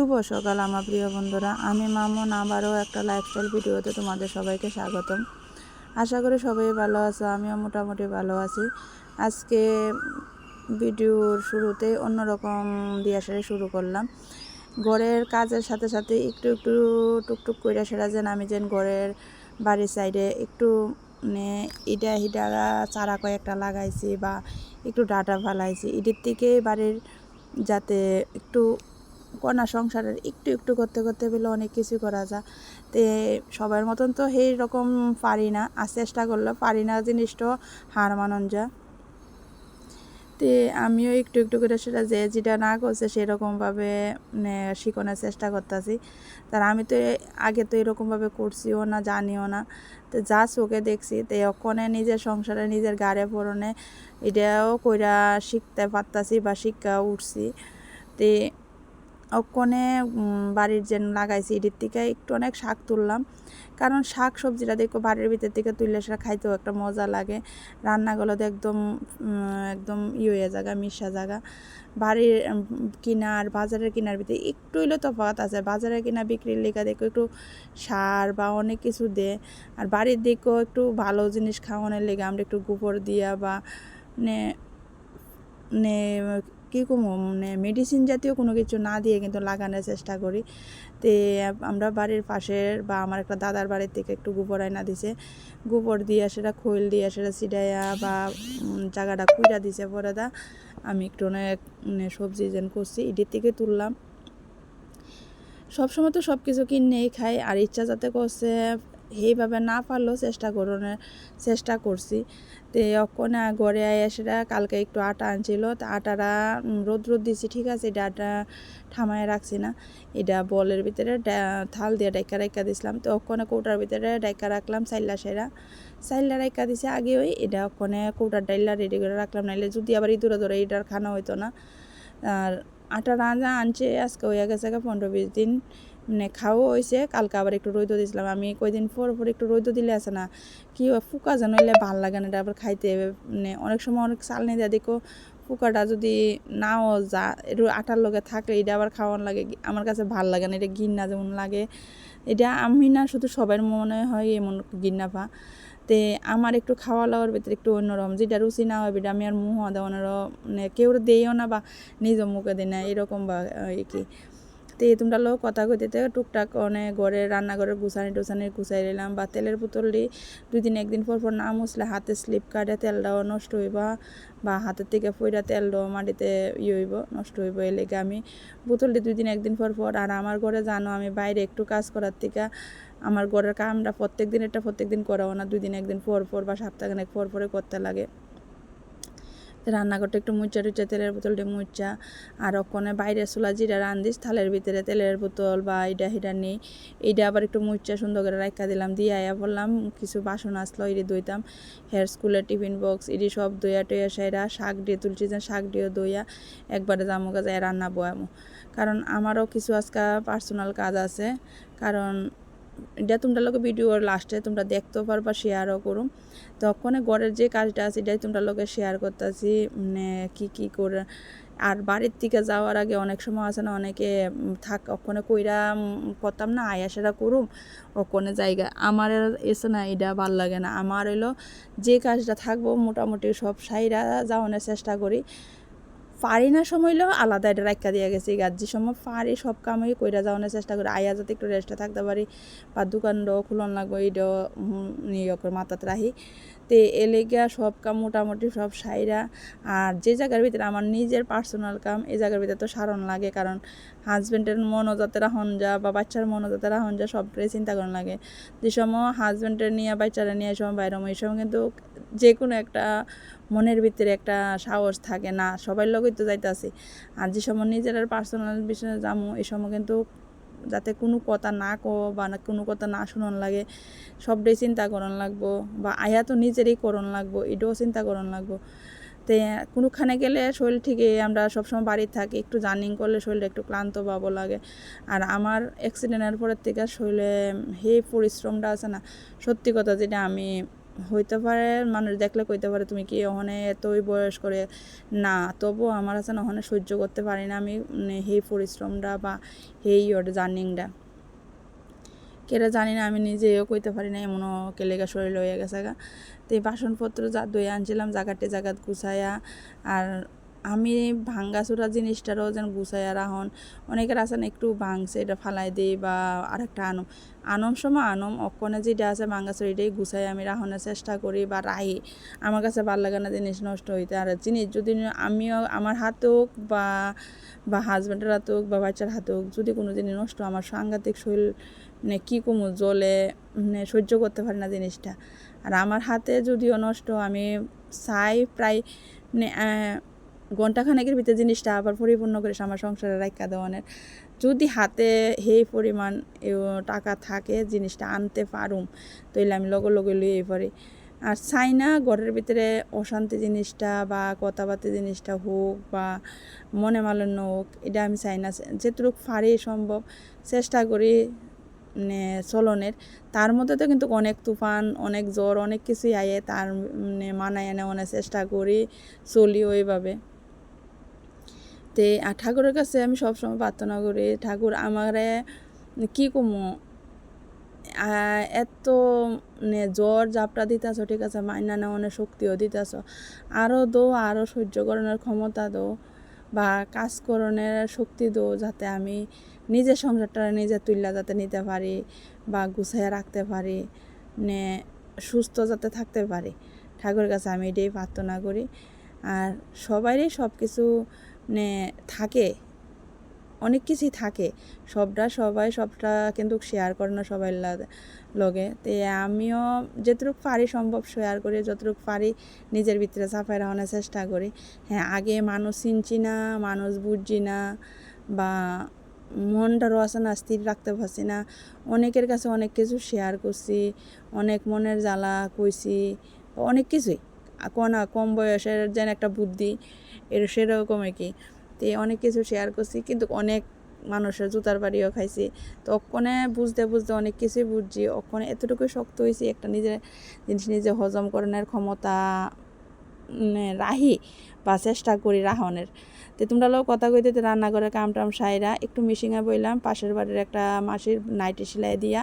শুভ সকাল আমার প্রিয় বন্ধুরা, আমি মামুন আবারও একটা লাইফস্টাইল ভিডিওতে তোমাদের সবাইকে স্বাগতম। আশা করি সবাই ভালো আছো, আমিও মোটামুটি ভালো আছি। আজকে ভিডিওর শুরুতে অন্যরকম দিয়ে শুরু করলাম। ঘরের কাজের সাথে সাথে একটু একটু টুকটুক করে সেরা যেন আমি যেন ঘরের বাড়ির সাইডে একটু ইটা হিটা চারা কয়েকটা লাগাইছি বা একটু ডাটা ফালাইছি, এটির থেকে বাড়ির যাতে একটু কন্যা সংসারের একটু একটু করতে করতে পেলে অনেক কিছু করা যায়। তে সবার মতন তো সেই রকম পারি না, আর চেষ্টা করলে পারি না জিনিসটা হার মানন যায়। তে আমিও একটু একটু করে সেটা যেটা না করছে সেরকমভাবে শিখানোর চেষ্টা করতেছি। তার আমি তো আগে তো এরকমভাবে করছিও না, জানিও না। তো যা চোখে দেখছি তো ওখানে নিজের সংসারে নিজের গাড়ে পড়নে এটাও কইরা শিখতে পারতাছি বা শিক্ষা উঠছি। তে ওখানে বাড়ির যে লাগাইছি এটির থেকে একটু অনেক শাক তুললাম, কারণ শাক সবজিটা দেখো বাড়ির ভিতর থেকে তুললে সেটা খাইতেও একটা মজা লাগে। রান্নাগুলোতে একদম একদম হয়ে জায়গা মিশা জায়গা। বাড়ির কিনার বাজারের কিনার ভিতরে একটু হইলে তফাৎ আছে। বাজারের কিনা বিক্রির লেখা দেখো একটু সার বা অনেক কিছু দে, আর বাড়ির দিকেও একটু ভালো জিনিস খাওয়ানোর লেগে আমরা একটু গোবর দিয়া বা কী কমো মেডিসিন জাতীয় কোনো কিছু না দিয়ে কিন্তু লাগানোর চেষ্টা করি। তে আমরা বাড়ির পাশের বা আমার একটা দাদার বাড়ির থেকে একটু গোবর আইনা দিছে, গোবর দিয়ে সেটা খৈল দিয়ে সেটা ছিটাইয়া বা জায়গাটা কুইরা দিছে পরে আমি একটু অনেক সবজি যেন করছি এটির থেকে তুললাম। সবসময় তো সব কিছু কিনেই খাই, আর ইচ্ছা যাতে করছে সেইভাবে না পারলেও চেষ্টা করছি। তো অক্ষণে ঘরে আয়া সেটা কালকে একটু আটা আনছিল, তো আটাটা রোদ দিছি, ঠিক আছে, এটা আটা ঠামায় রাখছি না, এটা বলের ভিতরে থাল দিয়ে ডাইকা দিছিলাম। তো অক্ষণে কৌটার ভিতরে ডাইকা রাখলাম চাইল্লা রাইকা দিছে আগে, ওই এটা অক্ষণে কৌটার ডাইল্লা রেডি করে রাখলাম, নাইলে যদি আবার ইঁদুরে ধরে এটার খানা হইতো না। আর আটা রাঁধা আনছে আজকে হয়ে গেছে 15-20 দিন, খাওয়া হয়েছে। কালকে আবার একটু রোদ দিয়েছিলাম, আমি কয়দিন পর একটু রোদ দিলে আছে না কি ফুকা যেন হইলে ভাল লাগে না, এটা আবার খাইতে অনেক সময় অনেক চালনি দেয় দেখো ফুকাটা যদি নাও যা একটু আটার লগে থাকলে এটা আবার খাওয়ান লাগে, আমার কাছে ভাল লাগে না, এটা ঘিন্না যেমন লাগে। এটা আমি না শুধু সবার মনে হয় এমন ঘিন্না পা। তে আমার একটু খাওয়া দাওয়ার ভিতরে একটু অন্যরকম, যেটা রুচি না হয় এটা আমি আর মুহ দেওয়ানোর কেউ দিইও না বা নিজ মুখে দিই না এরকম বা কি। তো তোমরা লোক কথা কইতে টুকটাক অনেক ঘরে রান্নাঘরের গুছানি গুছাই নিলাম, বা তেলের বোতলটি 2 দিন 1 দিন পর না মুছলে হাতে স্লিপ কাটে তেলটাও নষ্ট হইবা, বা হাতের থেকে ফইরা তেলটাও মাটিতে হইব নষ্ট হইব। এর লেগে আমি বোতলটি 2 দিন 1 দিন পর। আর আমার ঘরে জানো আমি বাইরে একটু কাজ করার থেকে আমার ঘরের কামটা প্রত্যেক দিন করাও না, 2 দিন 1 দিন পর বা সপ্তাহখানেক পর করতে লাগে। রান্নাঘরটা একটু মুচা টুচা তেলের বোতলটি মুচা, আর ওখানে বাইরে চুলা যেটা রান্ধিস থালের ভিতরে তেলের বোতল বা এটা নেই, এইটা আবার একটু মুচা সুন্দর করে রাখা দিলাম। দিয়ে আয়া বললাম কিছু বাসন আসলো এটি দইতাম, হেয়ার স্কুলের টিফিন বক্স এটি সব দইয়া টইয়া সেরা শাক দিয়ে তুলছি, যে শাক দিয়ে দইয়া একবারে জামু গাছে রান্না বয়ামো, কারণ আমারও কিছু আজকে পার্সোনাল কাজ আছে। কারণ এটা তোমরা লোকে ভিডিওর লাস্টে তোমরা দেখতেও পারবা, শেয়ারও করুম। তখন ঘরের যে কাজটা আছে এটাই তোমরা লোকে শেয়ার করতেছি কি করে। আর বাড়ির থেকে যাওয়ার আগে অনেক সময় আছে না অনেকে থাক ওখানে কইরা করতাম না আয়া সেটা করুম ওখানে জায়গা আমার এসে না, এটা ভাল লাগে না। আমার হলো যে কাজটা থাকবো মোটামুটি সব সাইরা যাওয়ানোর চেষ্টা করি, পারি না সময় হলেও আলাদা এটা রাখা দিয়ে গেছি, গাছ যে সময় পারি সব কামই কইরা যাওয়ানোর চেষ্টা করি, আয়া যাতে একটু রেস্টে থাকতে পারি বা দোকানটাও খুলন লাগবো এইটাও নিয়ে করে মাথাতে রাখি। তো এলেগা সব কাম মোটামুটি সব সাইরা, আর যে জায়গার ভিতরে আমার নিজের পার্সোনাল কাম এই জায়গার ভিতরে তো সারণ লাগে, কারণ হাজব্যান্ডের মনও যাতে রাহন যা বা বাচ্চার মনও যাতে রাহন যা সবটাই চিন্তা করার লাগে। যে সময় হাজব্যান্ডের নিয়ে বাচ্চারা নিয়ে সময় বাইরে এই সময় কিন্তু যে কোনো একটা মনের ভিতরে একটা সাহস থাকে না সবাই লগেই তো যাইতেছি। আর যে সময় নিজের পার্সোনাল বিষয়ে যামো এই সময় কিন্তু যাতে কোনো কথা না কো বা কোনো কথা না শুনন লাগে, সবটাই চিন্তা করন লাগবো, বা আয়া তো নিজেরই করন লাগবো, এটাও চিন্তা করন লাগবো। তো কোনোখানে গেলে শরীর থেকে আমরা সবসময় বাড়িতে থাকি, একটু জার্নিং করলে শরীরটা একটু ক্লান্ত পাবো লাগে। আর আমার অ্যাক্সিডেন্টের পরের থেকে শরীরে পরিশ্রমটা আছে না, সত্যি কথা যেটা আমি হইতে পারে মানুষ দেখলে কইতে পারে তুমি কি ওখানে এতই বয়স করে, না তবুও আমার আছে না ওখানে সহ্য করতে পারি না আমি সেই পরিশ্রমটা বা সেই জার্নিংটা কেরা জানি না, আমি নিজেও কইতে পারি না এমনও কেলেগা শরীর হয়ে গেছে গা। তো এই বাসনপত্র যা ধুয়ে আনছিলাম জাগাতে জাগাত গুছাইয়া, আর আমি ভাঙ্গাচুরা জিনিসটারও যেন গুছাইয়া রাখুন। অনেকের আছে না একটু ভাঙছে এটা ফালাই দিই বা আরেকটা আনম সময় আনম অক্ষণে যেটা আছে ভাঙ্গাচুরা এটাই গুছাই আমি রাখনের চেষ্টা করি বা রাহি। আমার কাছে ভালো লাগে না জিনিস নষ্ট হইতে। আর জিনিস যদি আমিও আমার হাতে হোক বা হাজব্যান্ডের হাতে হোক বা বাচ্চার হাতে হোক, যদি কোনো জিনিস নষ্ট আমার সাংঘাতিক শরীর কী কমু জলে সহ্য করতে পারি না জিনিসটা। আর আমার হাতে যদিও নষ্ট আমি চাই প্রায় ঘন্টাখানেকের ভিতরে জিনিসটা আবার পরিপূর্ণ করে আমার সংসারে রাখা দেওয়ানের। যদি হাতে সেই পরিমাণ টাকা থাকে জিনিসটা আনতে পারুম তাইলে আমি লগে লগে লইয়ে পারি। আর চাই না ঘরের ভিতরে অশান্তি জিনিসটা বা কথাবার্তা জিনিসটা হোক বা মনে মালিন্য হোক, এটা আমি চাই না। যেটুকু পারি সম্ভব চেষ্টা করি চলনের। তার মধ্যে তো কিন্তু অনেক তুফান, অনেক জ্বর, অনেক কিছুই আয়ে তার মানায় নেওয়ার চেষ্টা করি, চলি ওইভাবে। তে আর ঠাকুরের কাছে আমি সবসময় প্রার্থনা করি, ঠাকুর আমারে কী কমো এত জ্বর জাপটা দিতেছ, ঠিক আছে মাইনা নেওয়ানোর শক্তিও দিতেছ, আরও আরও সহ্য করানোর ক্ষমতা দো বা কাজ করণের শক্তি দো, যাতে আমি নিজের সংসারটা নিজে তুললা যাতে নিতে পারি বা গুছাইয়া রাখতে পারি, সুস্থ যাতে থাকতে পারি। ঠাকুরের কাছে আমি এটাই প্রার্থনা করি। আর সবারই সব কিছু থাকে, অনেক কিছুই থাকে, সবটা কিন্তু শেয়ার করে না সবাই লগে। তো আমিও যতটুকু পারি সম্ভব শেয়ার করি, যতটুকু পারি নিজের ভিতরে চাপাই রাখানোর চেষ্টা করি। হ্যাঁ, আগে মানুষ চিনছি না, মানুষ বুঝছি না বা মনটারও আছে না স্থির রাখতে পারছি না। অনেকের কাছে অনেক কিছু শেয়ার করছি, অনেক মনের জ্বালা কইছি, অনেক কিছুই কম বয়সের যেন একটা বুদ্ধি সেরকম আর কি। তো অনেক কিছু শেয়ার করছি, কিন্তু অনেক মানুষের জুতার বাড়িও খাইছি। তো অক্ষণে বুঝতে অনেক কিছুই বুঝছি, অক্ষণে এতটুকুই শক্ত হয়েছি একটা নিজের জিনিস নিজে হজম করানোর ক্ষমতা রাহি বা চেষ্টা করি রাহনের। তো তোমরা লোক কথা কইতে রান্নাঘরে কামটাম সাইরা একটু মিশিংয়ে বইলাম, পাশের বাড়ির একটা মাসির নাইটি সেলাই দিয়া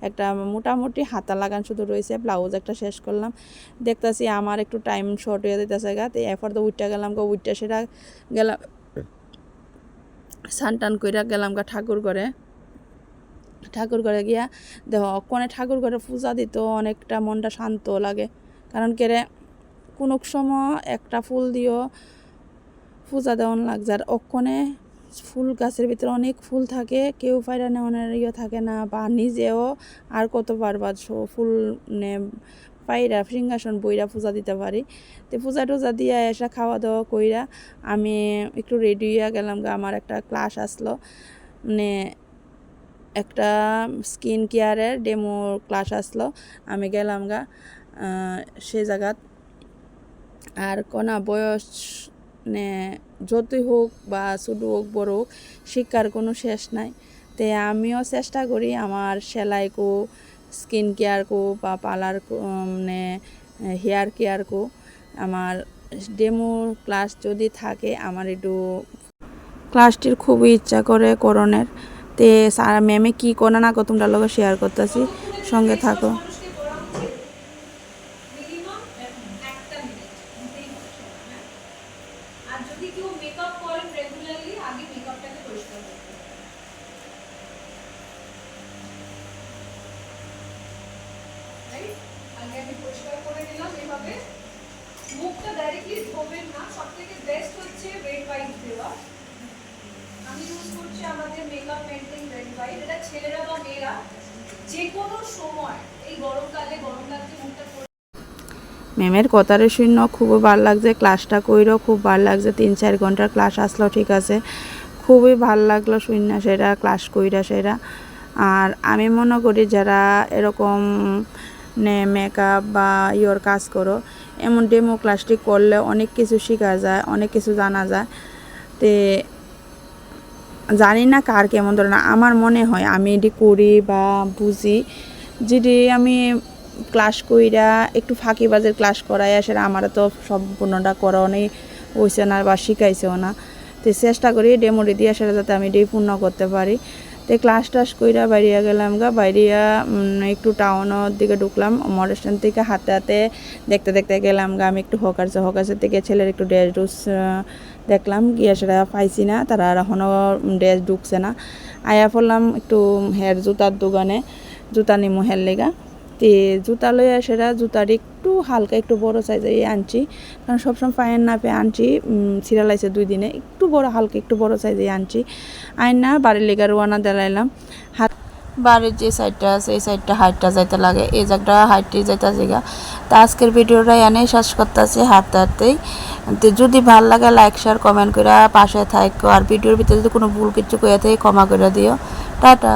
একটা মোটামুটি হাতা লাগান শুধু রয়েছে, ব্লাউজ একটা শেষ করলাম। দেখতেছি আমার একটু টাইম শর্ট হয়ে যেতেছে গা। তো এরপর তো উঠটা গেলাম উঠটা সেটা গেলাম সানটান কইরা গেলাম গা ঠাকুর ঘরে গিয়া দেখো অক্ষণে ঠাকুর ঘরে পূজা দিত অনেকটা মনটা শান্ত লাগে। কারণ কেরে কোনো সময় একটা ফুল দিও পূজা দেওয়ান লাগছে, আর অক্ষণে ফুল গাছের ভিতরে অনেক ফুল থাকে, কেউ পায়রা নেওয়ানোর থাকে না বা নিজেও আর কত পারবার ফুল পায়রা সিংহাসন বইরা পূজা দিতে পারি। তো পূজা টুজা দিয়ে এসে খাওয়া দাওয়া কইরা আমি একটু রেডি হইয়া গেলাম গা। আমার একটা ক্লাস আসলো, একটা স্কিন কেয়ারের ডেমো ক্লাস আসলো, আমি গেলাম গা সে জায়গাত। আর কোনা বয়স যতই হোক বা ছোটো হোক বড় হোক, শিক্ষার কোনো শেষ নাই। তে আমিও চেষ্টা করি আমার সেলাই কো, স্কিন কেয়ার কো বা পার্লার হেয়ার কেয়ার কো আমার ডেমো ক্লাস যদি থাকে আমার একটু ক্লাসটির খুবই ইচ্ছা করে করণের। তে স্যার ম্যামে কী করে না কো তোমরা লোক শেয়ার করতেছি, সঙ্গে থাকো। আগে আমি পরিষ্কার করে নিলাম এইভাবে। মুখটা ডাইরেক্টলি ধোবেন না, সবথেকে বেস্ট হচ্ছে রেড হোয়াইট দেওয়া। আমি ইউজ করছি আমাদের মেকআপ পেন্টিং রেড হোয়াইট। এটা ছেলেরা বা মেয়েরা যে কোনো সময় এই গরমকালে গরম লাগছে মুখটা ম্যামের কথারে শূন্য খুবই ভালো লাগছে, ক্লাসটা কইরও খুব ভালো লাগছে। 3-4 ঘন্টার ক্লাস আসলো, ঠিক আছে, খুবই ভালো লাগলো শূন্য সেটা ক্লাস কইরা সেটা। আর আমি মনে করি যারা এরকম মেকআপ বা কাজ করো, এমন ডেমো ক্লাসটি করলে অনেক কিছু শেখা যায়, অনেক কিছু জানা যায়। তে জানি না কার কেমন ধরে না, আমার মনে হয় আমি এটি করি বা বুঝি, যেটি আমি ক্লাস কইরা একটু ফাঁকিবাজের ক্লাস করাই সেটা আমার তো সম্পূর্ণটা করানোই হইছে না বা শিখাইছেও না। তো চেষ্টা করি ডেমোটি দিয়ে সেটা যাতে আমি এটাই পূর্ণ করতে পারি। তো ক্লাস টাস কইরা বাইরিয়া গেলাম বাইরিয়া একটু টাউনের দিকে ঢুকলাম। মোটর স্ট্যান্ড থেকে হাতে হাতে দেখতে দেখতে গেলাম আমি একটু হকার্সের থেকে ছেলের একটু ড্রেস দেখলাম, গিয়ে সেটা পাইছি না, তারা এখনও ড্রেস ঢুকছে না। আয়া পড়লাম একটু হের জুতার দোকানে, জুতা নিমু হের লেগা। তে জুতা লইয়া সেটা জুতার একটু হালকা একটু বড় সাইজে আনছি, কারণ সবসময় পায়ের না পেয়ে আনছি, সিরিয়ালাইছে 2 দিনে, একটু বড় হালকা একটু বড় সাইজে আনছি। আইনা বাড়ির লেগা রোয়ানা দিলাম। বাড়ির যে সাইডটা আছে এই সাইডটা হাইটটা যাইতে লাগে, এই জায়গাটা হাইটই যাইতে জায়গা। তো আজকের ভিডিওটা এনেই শেষ করতেছি হাঁটতে হাঁটতেই। তো যদি ভাল লাগে লাইক শেয়ার কমেন্ট করে পাশে থাকো, আর ভিডিওর ভিতরে যদি কোনো ভুল কিছু করে থাকে ক্ষমা করে দিও। টাটা।